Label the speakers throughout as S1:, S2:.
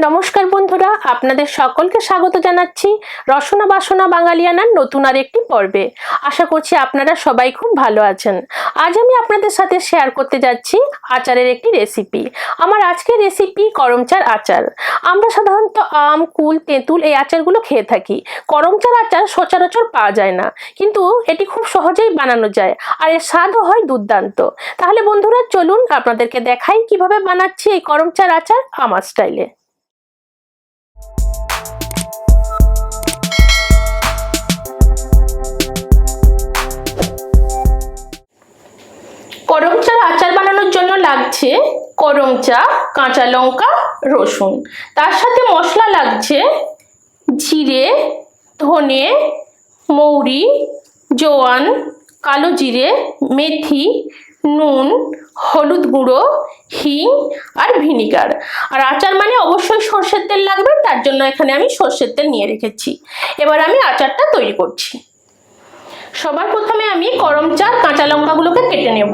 S1: নমস্কার বন্ধুরা, আপনাদের সকলকে স্বাগত জানাচ্ছি রসনা বাসনা বাঙালিয়ানার নতুন আর একটি পর্বে। আশা করছি আপনারা সবাই খুব ভালো আছেন। আজ আমি আপনাদের সাথে শেয়ার করতে যাচ্ছি আচারের একটি রেসিপি। আমার আজকের রেসিপি করমচার আচার। আমরা সাধারণত আম, কুল, তেঁতুল এই আচারগুলো খেয়ে থাকি। করমচার আচার সচরাচর পাওয়া যায় না, কিন্তু এটি খুব সহজেই বানানো যায় আর এর স্বাদও হয় দুর্দান্ত। তাহলে বন্ধুরা চলুন আপনাদেরকে দেখাই কিভাবে বানাচ্ছি এই করমচার আচার আমার স্টাইলে। করমচার আচার বানানোর জন্য লাগছে করমচা, কাঁচা লঙ্কা, রসুন। তার সাথে মশলা লাগছে জিরে, ধনে, মৌরি, জোয়ান, কালো জিরে, মেথি, নুন, হলুদ গুঁড়ো, হিং আর ভিনিগার। আর আচার মানে অবশ্যই সর্ষের তেল লাগবে, তার জন্য এখানে আমি সর্ষের তেল নিয়ে রেখেছি। এবার আমি আচারটা তৈরি করছি। সবার প্রথমে আমি করমচা কাঁচা লঙ্কাগুলোকে কেটে নেব।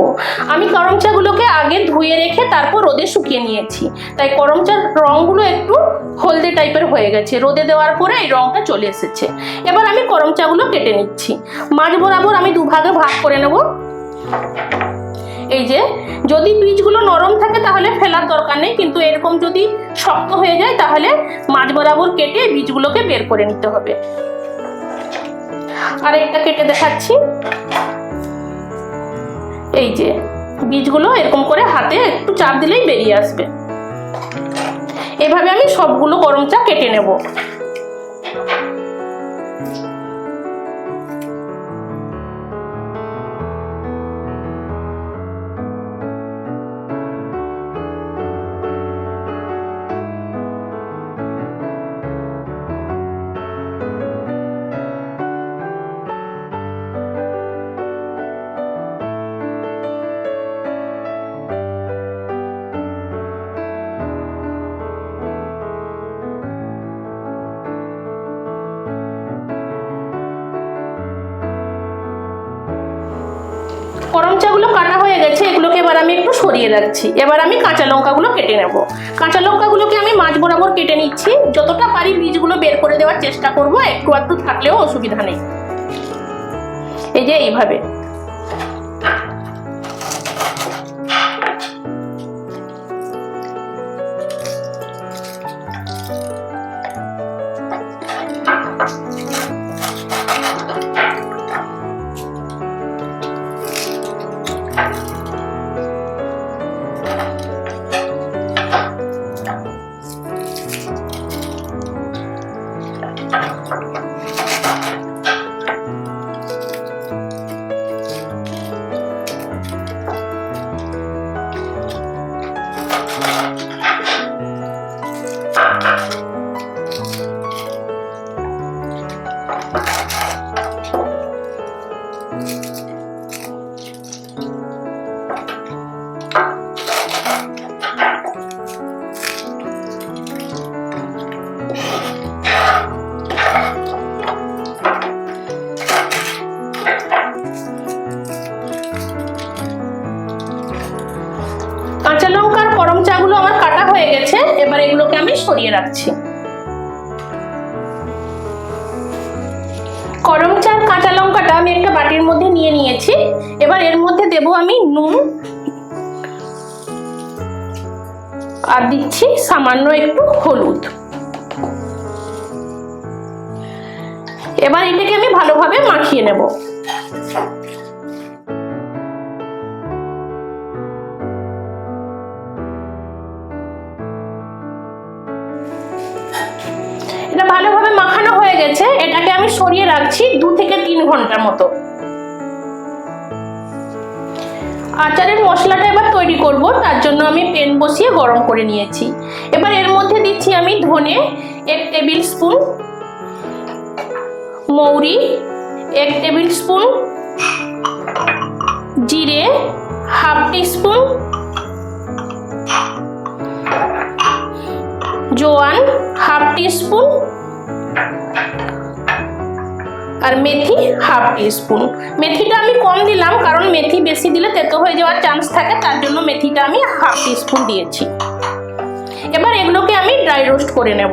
S1: আমি করমচাগুলোকে আগে ধুয়ে রেখে তারপর রোদে শুকিয়ে নিয়েছি, তাই করমচার রঙগুলো একটু হলদে টাইপের হয়ে গেছে। রোদে দেওয়ার পরে এই রঙটা চলে এসেছে। এবার আমি করমচাগুলো কেটে নিচ্ছি। মাঝ বরাবর আমি দুভাগে ভাগ করে নেব। এই যে, যদি বীজগুলো নরম থাকে তাহলে ফেলার দরকার নেই, কিন্তু এরকম যদি শক্ত হয়ে যায় তাহলে মাঝ বরাবর কেটে বীজগুলোকে বের করে নিতে হবে। আর একটা কেটে দেখাচ্ছি। এই যে বীজগুলো এরকম করে হাতে একটু চাপ দিলেই বেরিয়ে আসবে। এভাবে আমি সবগুলো করমচা কেটে নেব। করমচাগুলো কাটা হয়ে গেছে, এগুলোকে এবার আমি একটু সরিয়ে রাখছি। এবার আমি কাঁচা লঙ্কাগুলো কেটে নেব। কাঁচা লঙ্কাগুলোকে আমি মাঝ বরাবর কেটে নিচ্ছি। যতটা পারি বীজগুলো বের করে দেওয়ার চেষ্টা করব, একটু একটু থাকলেও অসুবিধা নেই। এই যে এইভাবে। কাঁচা লঙ্কার করমচাগুলো আমার কাটা হয়ে গেছে। এবার এগুলোকে আমি সরিয়ে রাখছি। করমচার কাঁচা লঙ্কাটা আমি একটা বাটির মধ্যে নিয়ে নিয়েছি। এবার এর মধ্যে দেব আমি নুন আর দিচ্ছি সামান্য একটু হলুদ। এবার এটাকে আমি ভালোভাবে মাখিয়ে নেব। এটা ভালোভাবে মাখানো হয়ে গেছে। এটাকে আমি সরিয়ে রাখছি 2 থেকে 3 ঘন্টার মতো। আচারের মশলাটা এবার তৈরি করব, তার জন্য আমি প্যান বসিয়ে গরম করে নিয়েছি। এবার এর মধ্যে দিচ্ছি আমি ধনে 1 টেবিল স্পুন, মৌরি 1 টেবিল স্পুন, জিরে 1/2 টিস্পুন, জোয়ান 1/2 টিস্পুন আর মেথি হাফ টিস্পুন। মেথিটা আমি কম দিলাম কারণ মেথি বেশি দিলে তেতো হয়ে যাওয়ার চান্স থাকে, তার জন্য মেথিটা আমি হাফ টিস্পুন দিয়েছি। এবার এগুলোকে আমি ড্রাই রোস্ট করে নেব।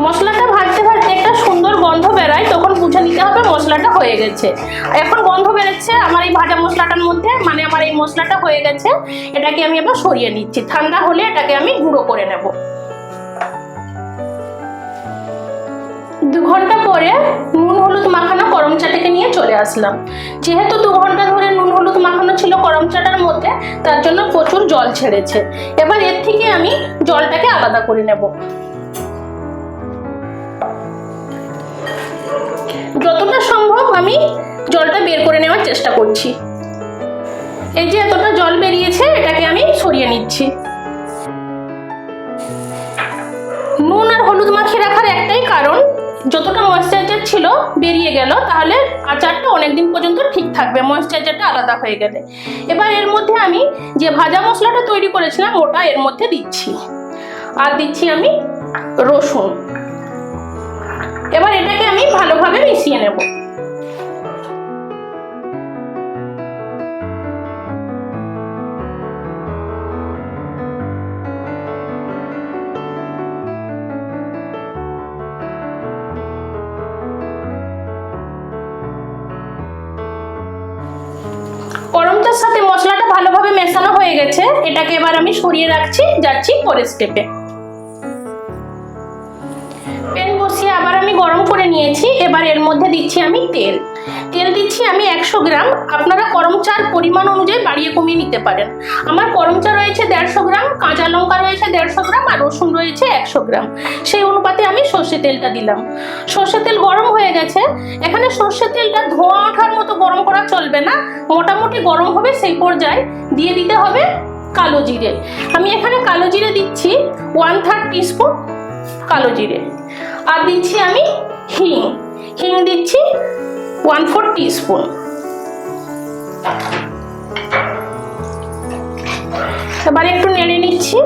S1: মশলাটা ভাজতে ভাজতে একটা সুন্দর গন্ধ বেরায়, তখন বুঝে নিতে হবে মশলাটা হয়ে গেছে। এখন গন্ধ বেরোচ্ছে আমার এই ভাজা মশলাটার মধ্যে, মানে আমার এই মশলাটা হয়ে গেছে। এটাকে আমি এবার সরিয়ে নিচ্ছি, ঠান্ডা হলে এটাকে আমি গুঁড়ো করে নেব। 2 ঘন্টা পরে নুন হলুদ মাখানো করম চাটাকে নিয়ে চলে আসলাম। যেহেতু 2 ঘন্টা ধরে নুন হলুদ মাখানো ছিল করম চাটার মধ্যে, তার জন্য প্রচুর জল ছেড়েছে। এবার এর থেকে আমি জলটাকে আলাদা করে নেব। যতটা সম্ভব আমি জলটা বের করে নেওয়ার চেষ্টা করছি। এই যে এতটা জল বেরিয়েছে, এটাকে আমি সরিয়ে নিচ্ছি। নুন আর হলুদ মাখিয়ে রাখার একটাই কারণ, যতটা ময়েশ্চারাইজার ছিল বেরিয়ে গেল, তাহলে আচারটা অনেকদিন পর্যন্ত ঠিক থাকবে, ময়েশ্চারাইজারটা আলাদা হয়ে গেলে। এবার এর মধ্যে আমি যে ভাজা মশলাটা তৈরি করেছিলাম ওটা এর মধ্যে দিচ্ছি, আর দিচ্ছি আমি রসুন। এবার এটাকে আমি ভালোভাবে মিশিয়ে নেব। করমচার সাথে মশলাটা ভালোভাবে মেশানো হয়ে গেছে, এটাকে এবার আমি সরিয়ে রাখছি, যাচ্ছি পরের স্টেপে। প্যান বসিয়ে আবার আমি গরম করে নিয়েছি। এবার এর মধ্যে দিচ্ছি আমি তেল দিচ্ছি আমি 100 গ্রাম। আপনারা করম চার পরিমাণ অনুযায়ী বাড়িয়ে কমিয়ে নিতে পারেন। আমার করম চা রয়েছে 150 গ্রাম, কাঁচা লঙ্কা রয়েছে 150 গ্রাম, আর রসুন রয়েছে 100 গ্রাম। সেই অনুপাতে আমি সর্ষে তেলটা দিলাম। সর্ষে তেল গরম হয়ে গেছে। এখানে সর্ষে তেলটা ধোঁয়া ওঠার মতো গরম করা চলবে না, মোটামুটি গরম হবে সেই পর্যায়ে দিয়ে দিতে হবে কালো জিরে। আমি এখানে কালো জিরে দিচ্ছি 1/3 টিস্পুন কালো জিরে, আর দিচ্ছি আমি হিং দিচ্ছি 1/4 টিস্পুন। এবার একটু নেড়ে নিচ্ছি।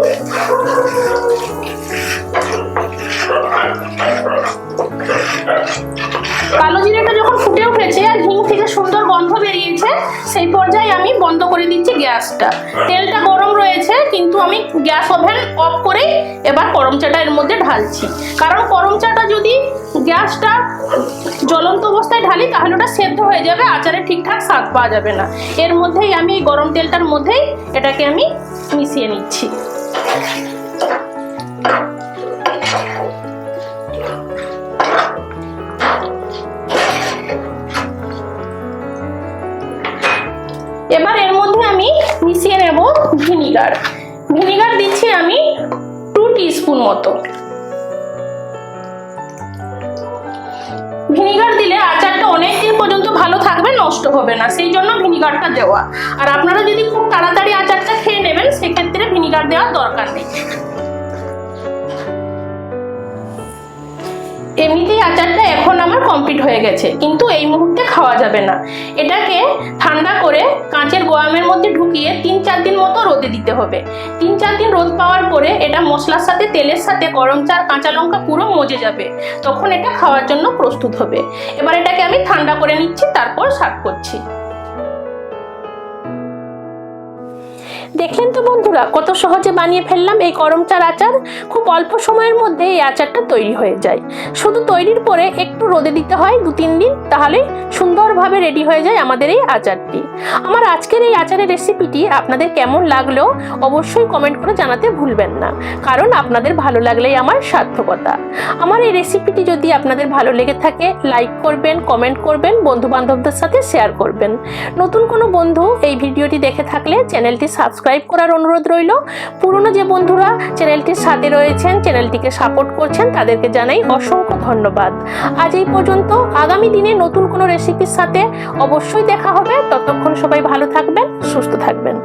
S1: কালো জিরেটা যখন ফুটে উঠেছে আর হিং থেকে সুন্দর গন্ধ বেরিয়েছে, সেই পর্যায়ে আমি বন্ধ করে দিচ্ছি গ্যাসটা। তেলটা গরম রয়েছে, কিন্তু আমি গ্যাস ওভেন অফ করে এবার করম চাটা এর মধ্যে ঢালছি। কারণ করম চাটা যদি গ্যাসটা জ্বলন্ত অবস্থায় ঢালি তাহলে ওটা সেদ্ধ হয়ে যাবে, আচারে ঠিকঠাক স্বাদ পাওয়া যাবে না। এর মধ্যেই আমি এই গরম তেলটার মধ্যেই এটাকে আমি মিশিয়ে নিচ্ছি। এবার এর মধ্যে আমি মিশিয়ে নেব ভিনিগার দিচ্ছি আমি 2 টিস্পুন মতো। ভিনিগার দিলে আচারটা অনেকদিন পর্যন্ত ভালো থাকবে, নষ্ট হবে না, সেই জন্য ভিনিগারটা দেওয়া। আর আপনারা যদি খুব তাড়াতাড়ি আচারটা খেয়ে নেবেন, সেক্ষেত্রে ভিনিগার দেওয়ার দরকার নেই। এমনিতেই আচারটা এখন আমার কমপ্লিট হয়ে গেছে, কিন্তু এই মুহূর্তে খাওয়া যাবে না। এটাকে ঠান্ডা করে কাঁচের বয়ামের মধ্যে ঢুকিয়ে 3-4 দিন মতো রোদে দিতে হবে। 3-4 দিন রোদ পাওয়ার পরে এটা মশলার সাথে তেলের সাথে গরম চা কাঁচা লঙ্কা পুরো মজে যাবে, তখন এটা খাওয়ার জন্য প্রস্তুত হবে। এবার এটাকে আমি ঠান্ডা করে নিচ্ছি, তারপর সার্ভ করছি। দেখলেন তো বন্ধুরা, কত সহজে বানিয়ে ফেললাম এই করম চার আচার। খুব অল্প সময়ের মধ্যে এই আচারটা তৈরি হয়ে যায়। শুধু তৈরির পরে একটু রোদে দিতে হয় 2-3 দিন, তাহলে সুন্দরভাবে রেডি হয়ে যায় আমাদের এই আচারটি। আমার আজকের এই আচারের রেসিপিটি আপনাদের কেমন লাগলো অবশ্যই কমেন্ট করে জানাতে ভুলবেন না, কারণ আপনাদের ভালো লাগলেই আমার সার্থকতা। আমার এই রেসিপিটি যদি আপনাদের ভালো লেগে থাকে, লাইক করবেন, কমেন্ট করবেন, বন্ধু বান্ধবদের সাথে শেয়ার করবেন। নতুন কোনো বন্ধু এই ভিডিওটি দেখে থাকলে চ্যানেলটি সাবস্ক্রাইব করার অনুরোধ রইল। পুরনো যে বন্ধুরা চ্যানেলটির সাথে রয়েছেন, চ্যানেলটিকে সাপোর্ট করছেন, তাদেরকে জানাই অসংখ্য ধন্যবাদ। আজ এই পর্যন্ত। আগামী দিনে নতুন কোনো রেসিপির সাথে অবশ্যই দেখা হবে। ততক্ষণ সবাই ভালো থাকবেন, সুস্থ থাকবেন।